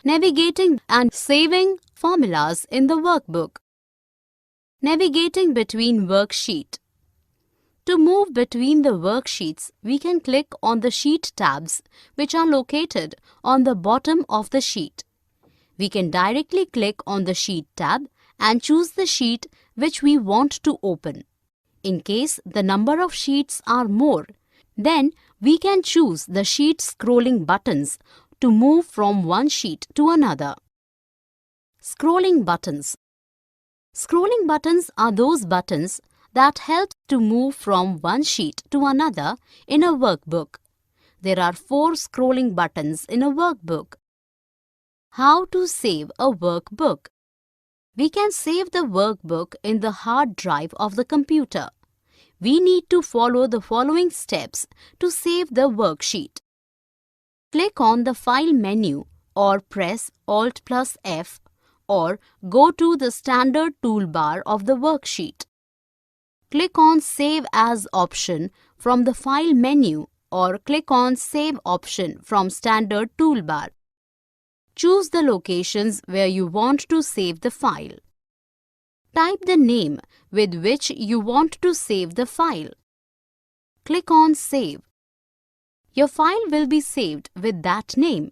Navigating and saving formulas in the workbook. Navigating between worksheet. To move between the worksheets, we can click on the sheet tabs which are located on the bottom of the sheet. We can directly click on the sheet tab and choose the sheet which we want to open. In case the number of sheets are more, then we can choose the sheet scrolling buttons to move from one sheet to another. Scrolling buttons. Scrolling buttons are those buttons that help to move from one sheet to another in a workbook. There are 4 scrolling buttons in a workbook. How to save a workbook? We can save the workbook in the hard drive of the computer. We need to follow the following steps to save the worksheet. Click on the File menu or press Alt plus F or go to the standard toolbar of the worksheet. Click on Save As option from the File menu or click on Save option from standard toolbar. Choose the locations where you want to save the file. Type the name with which you want to save the file. Click on Save. Your file will be saved with that name.